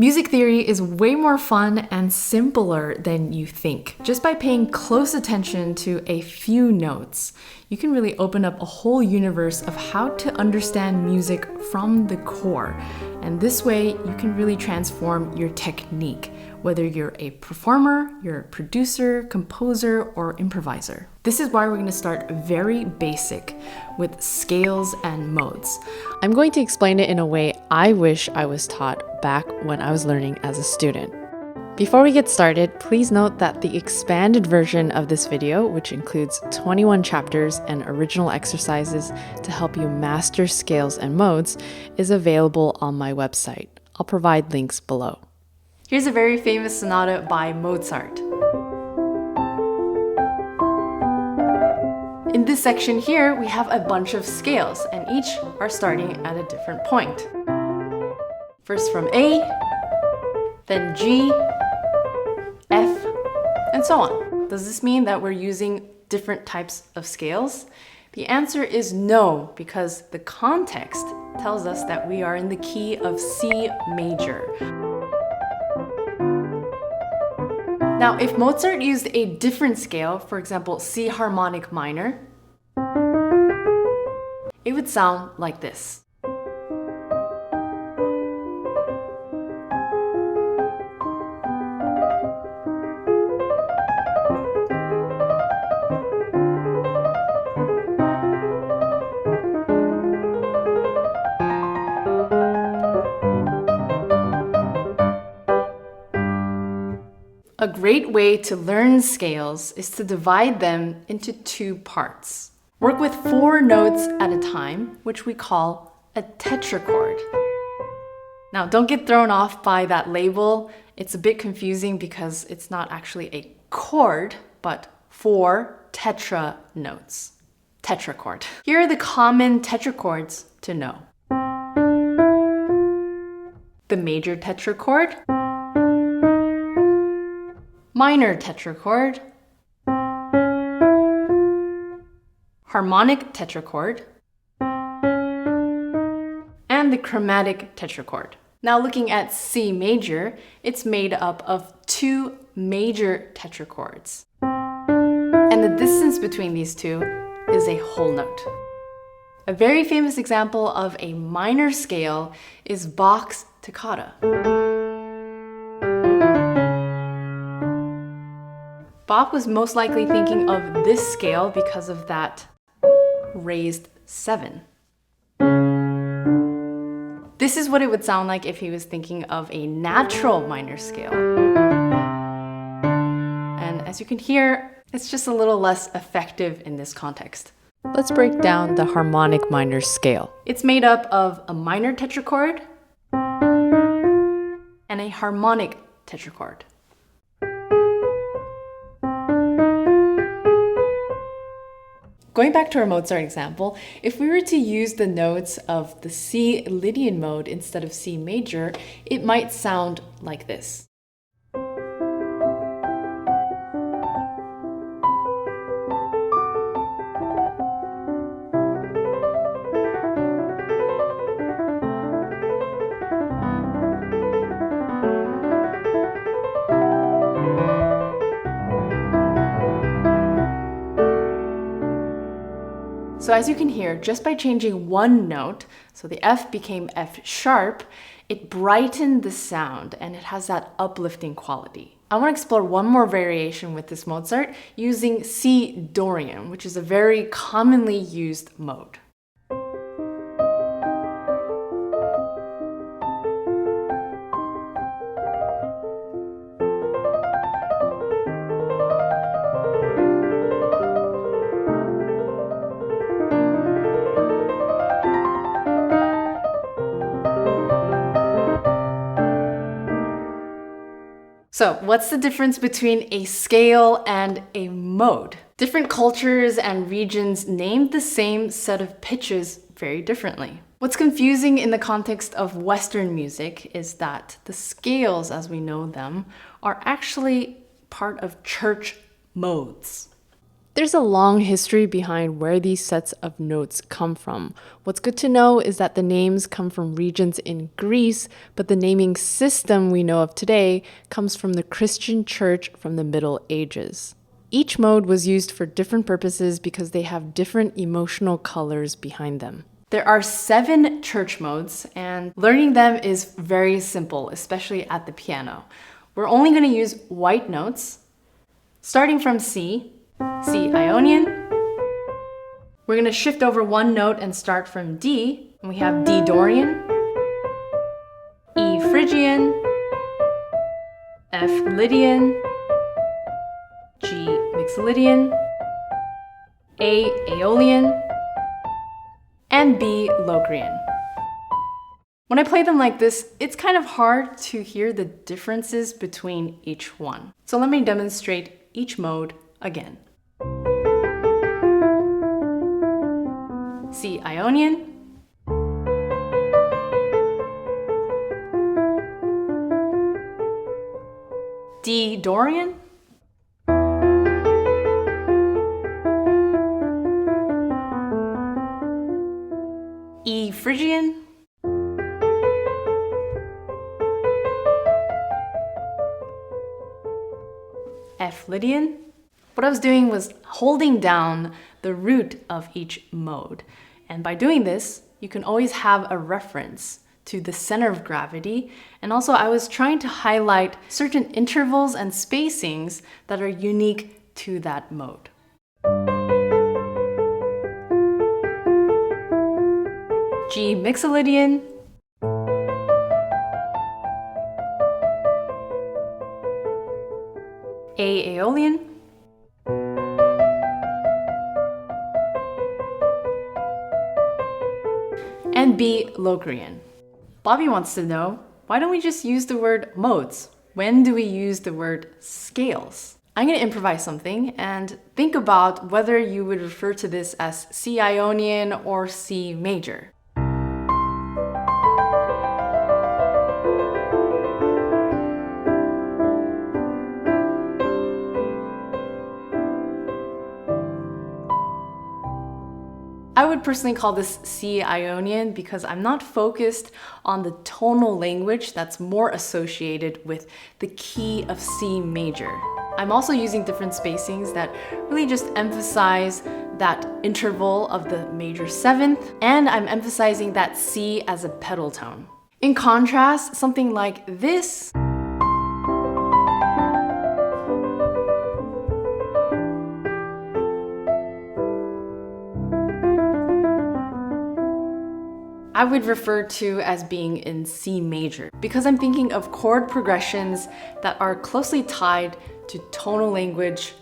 Music theory is way more fun and simpler than you think. Just by paying close attention to a few notes, you can really open up a whole universe of how to understand music from the core. And this way, you can really transform your technique, whether you're a performer, you're a producer, composer, or improviser. This is why we're going to start very basic with scales and modes. I'm going to explain it in a way I wish I was taught back when I was learning as a student. Before we get started, please note that the expanded version of this video, which includes 21 chapters and original exercises to help you master scales and modes, is available on my website. I'll provide links below. Here's a very famous sonata by Mozart. In this section here, we have a bunch of scales, and each are starting at a different point. First from A, then G, F, and so on. Does this mean that we're using different types of scales? The answer is no, because the context tells us that we are in the key of C major. Now, if Mozart used a different scale, for example, C harmonic minor, it would sound like this. A great way to learn scales is to divide them into two parts. Work with 4 notes at a time, which we call a tetrachord. Now, don't get thrown off by that label. It's a bit confusing because it's not actually a chord, but 4 tetra notes. Tetrachord. Here are the common tetrachords to know. The major tetrachord, minor tetrachord, harmonic tetrachord, and the chromatic tetrachord. Now looking at C major, it's made up of 2 major tetrachords. And the distance between these two is a whole note. A very famous example of a minor scale is Bach's toccata. Bach was most likely thinking of this scale because of that raised 7. This is what it would sound like if he was thinking of a natural minor scale. And as you can hear, it's just a little less effective in this context. Let's break down the harmonic minor scale. It's made up of a minor tetrachord and a harmonic tetrachord. Going back to our Mozart example, if we were to use the notes of the C Lydian mode instead of C major, it might sound like this. So as you can hear, just by changing one note, so the F became F sharp, it brightened the sound and it has that uplifting quality. I want to explore one more variation with this Mozart using C Dorian, which is a very commonly used mode. So what's the difference between a scale and a mode? Different cultures and regions named the same set of pitches very differently. What's confusing in the context of Western music is that the scales as we know them are actually part of church modes. There's a long history behind where these sets of notes come from. What's good to know is that the names come from regions in Greece, but the naming system we know of today comes from the Christian church from the Middle Ages. Each mode was used for different purposes because they have different emotional colors behind them. There are 7 church modes, and learning them is very simple, especially at the piano. We're only going to use white notes, starting from C Ionian. We're going to shift over one note and start from D, and we have D Dorian, E Phrygian, F Lydian, G Mixolydian, A Aeolian, and B Locrian. When I play them like this, it's kind of hard to hear the differences between each one. So let me demonstrate each mode again. C Ionian, D Dorian, E Phrygian, F Lydian. What I was doing was holding down the root of each mode. And by doing this, you can always have a reference to the center of gravity. And also I was trying to highlight certain intervals and spacings that are unique to that mode. G Mixolydian, A Aeolian, and B Locrian. Bobby wants to know, why don't we just use the word modes? When do we use the word scales? I'm going to improvise something and think about whether you would refer to this as C Ionian or C major. I would personally call this C Ionian because I'm not focused on the tonal language that's more associated with the key of C major. I'm also using different spacings that really just emphasize that interval of the major 7th, and I'm emphasizing that C as a pedal tone. In contrast, something like this I would refer to as being in C major because I'm thinking of chord progressions that are closely tied to tonal language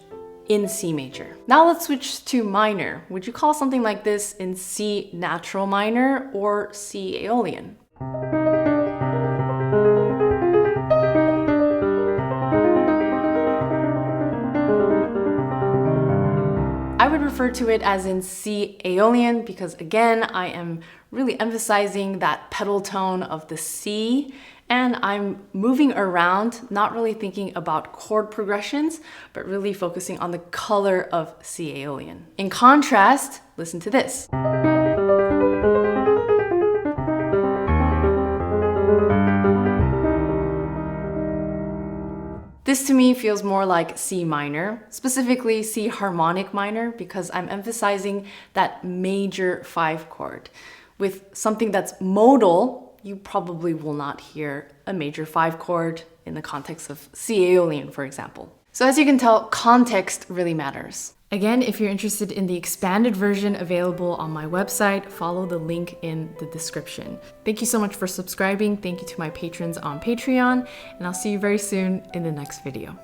in C major. Now let's switch to minor. Would you call something like this in C natural minor or C Aeolian? I would refer to it as in C Aeolian because again, I am really emphasizing that pedal tone of the C, and I'm moving around, not really thinking about chord progressions, but really focusing on the color of C Aeolian. In contrast, listen to this. This to me feels more like C minor, specifically C harmonic minor, because I'm emphasizing that major 5 chord. With something that's modal, you probably will not hear a major 5 chord in the context of C Aeolian, for example. So as you can tell, context really matters. Again, if you're interested in the expanded version available on my website, follow the link in the description. Thank you so much for subscribing. Thank you to my patrons on Patreon, and I'll see you very soon in the next video.